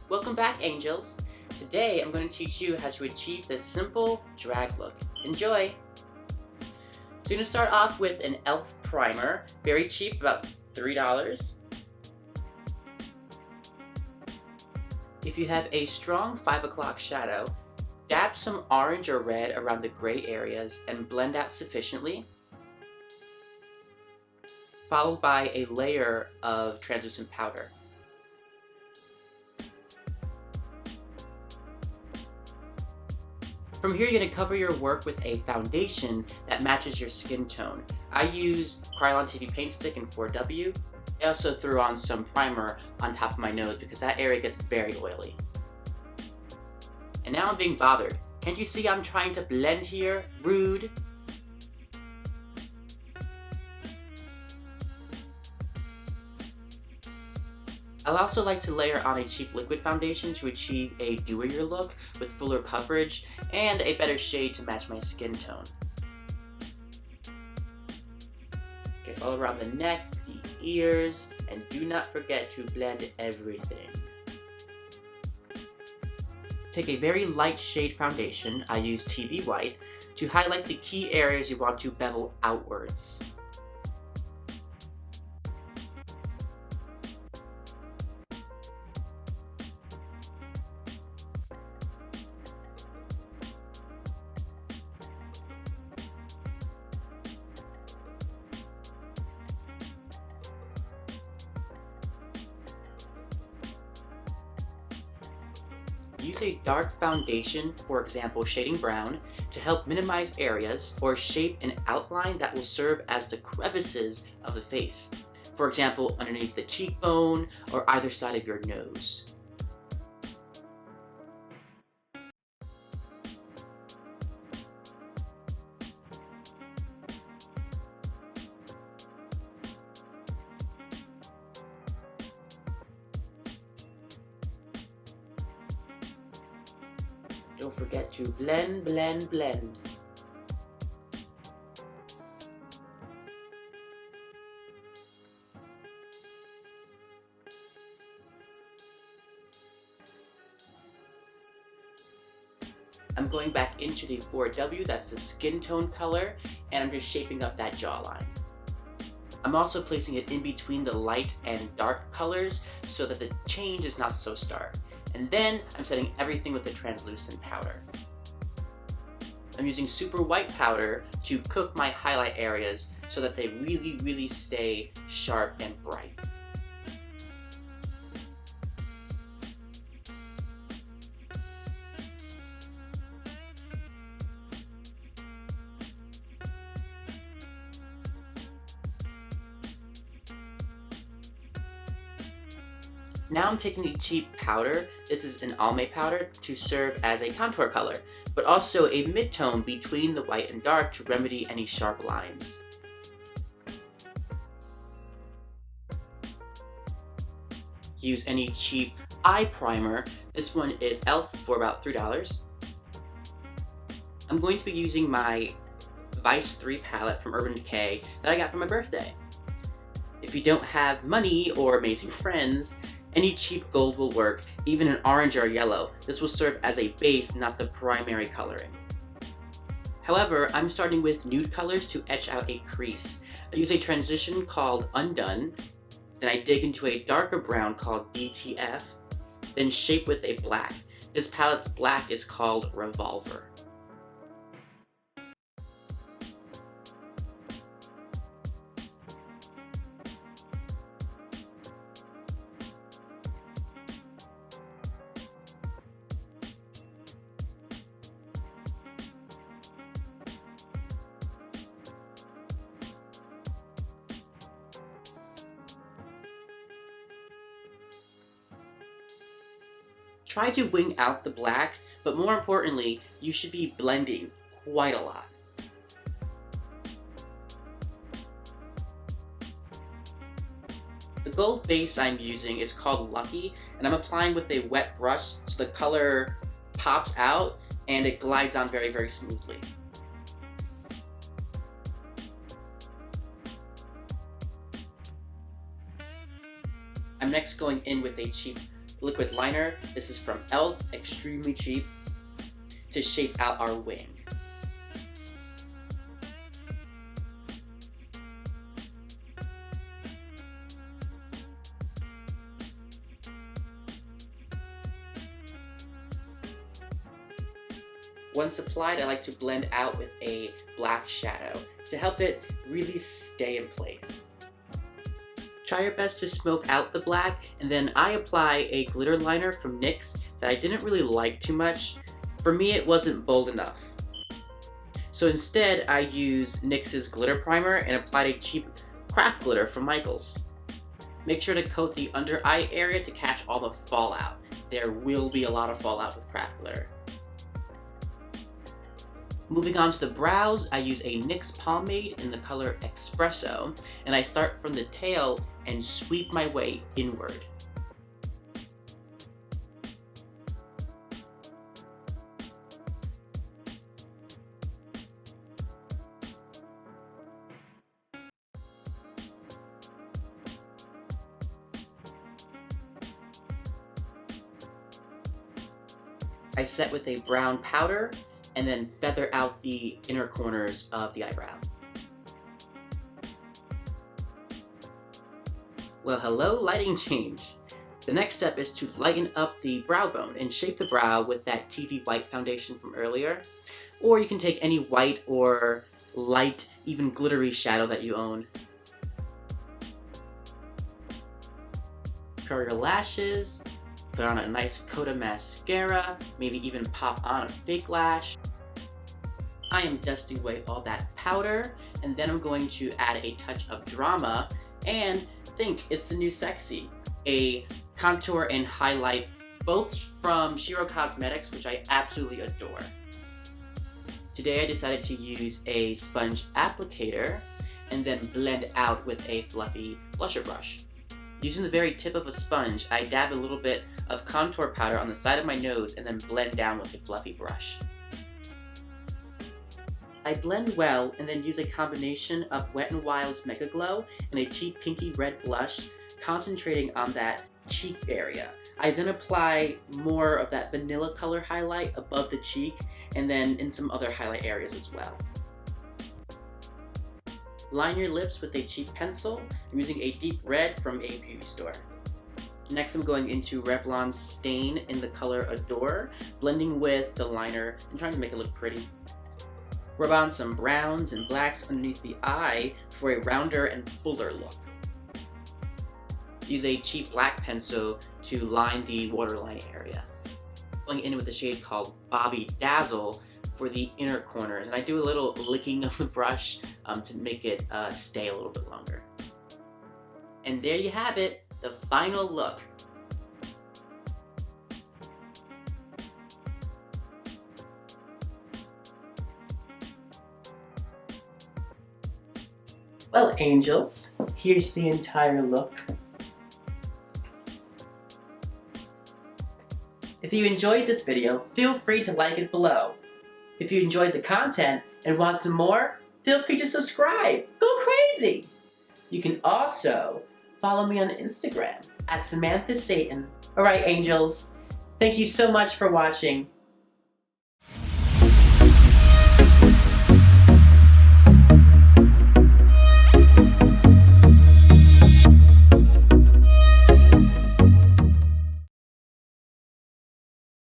Welcome back, angels! Today I'm going to teach you how to achieve this simple drag look. Enjoy! So you're going to start off with an E.L.F. primer, very cheap, about $3. If you have a strong 5 o'clock shadow, dab some orange or red around the gray areas and blend out sufficiently, followed by a layer of translucent powder. From here, you're going to cover your work with a foundation that matches your skin tone. I used Kryolan TV Paint Stick in 4W. I also threw on some primer on top of my nose because that area gets very oily. And now I'm being bothered. Can't you see I'm trying to blend here? Rude. I'll also like to layer on a cheap liquid foundation to achieve a dewier look with fuller coverage and a better shade to match my skin tone. Get all around the neck, the ears, and do not forget to blend everything. Take a very light shade foundation, I use TV White, to highlight the key areas you want to bevel outwards. Use a dark foundation, for example shading brown, to help minimize areas or shape an outline that will serve as the crevices of the face. For example, underneath the cheekbone or either side of your nose. Don't forget to blend, blend, blend. I'm going back into the 4W, that's the skin tone color, and I'm just shaping up that jawline. I'm also placing it in between the light and dark colors so that the change is not so stark. And then I'm setting everything with the translucent powder. I'm using Super White Powder to cook my highlight areas so that they really stay sharp and bright. Now I'm taking a cheap powder, this is an almond powder, to serve as a contour color, but also a mid-tone between the white and dark to remedy any sharp lines. Use any cheap eye primer, this one is E.L.F. for about $3. I'm going to be using my Vice 3 palette from Urban Decay that I got for my birthday. If you don't have money or amazing friends, any cheap gold will work, even an orange or yellow. This will serve as a base, not the primary coloring. However, I'm starting with nude colors to etch out a crease. I use a transition called Undone, then I dig into a darker brown called DTF, then shape with a black. This palette's black is called Revolver. Try to wing out the black, but more importantly, you should be blending quite a lot. The gold base I'm using is called Lucky, and I'm applying with a wet brush so the color pops out and it glides on very smoothly. I'm next going in with a cheap liquid liner. This is from E.L.F, extremely cheap, to shape out our wing. Once applied, I like to blend out with a black shadow to help it really stay in place. Try your best to smoke out the black, and then I apply a glitter liner from NYX that I didn't really like too much. For me, it wasn't bold enough. So instead, I used NYX's glitter primer and applied a cheap craft glitter from Michaels. Make sure to coat the under eye area to catch all the fallout. There will be a lot of fallout with craft glitter. Moving on to the brows, I use a NYX pomade in the color Espresso, and I start from the tail and sweep my way inward. I set with a brown powder and then feather out the inner corners of the eyebrow. Well, hello, lighting change. The next step is to lighten up the brow bone and shape the brow with that TV white foundation from earlier. Or you can take any white or light, even glittery shadow that you own. Curl your lashes, put on a nice coat of mascara, maybe even pop on a fake lash. I am dusting away all that powder, and then I'm going to add a touch of drama and think it's the new sexy. A contour and highlight, both from Shiro Cosmetics, which I absolutely adore. Today I decided to use a sponge applicator and then blend out with a fluffy blusher brush. Using the very tip of a sponge, I dab a little bit of contour powder on the side of my nose and then blend down with a fluffy brush. I blend well and then use a combination of Wet n Wild's Mega Glow and a cheap pinky red blush, concentrating on that cheek area. I then apply more of that vanilla color highlight above the cheek and then in some other highlight areas as well. Line your lips with a cheap pencil. I'm using a deep red from a beauty store. Next, I'm going into Revlon's Stain in the color Adore, blending with the liner and trying to make it look pretty. Rub on some browns and blacks underneath the eye for a rounder and fuller look. Use a cheap black pencil to line the waterline area. Going in with a shade called Bobby Dazzle for the inner corners, and I do a little licking of the brush to make it stay a little bit longer. And there you have it, the final look. Well, angels, here's the entire look. If you enjoyed this video, feel free to like it below. If you enjoyed the content and want some more, feel free to subscribe. Go crazy! You can also follow me on Instagram @SamanthaSatan. Alright, angels, thank you so much for watching.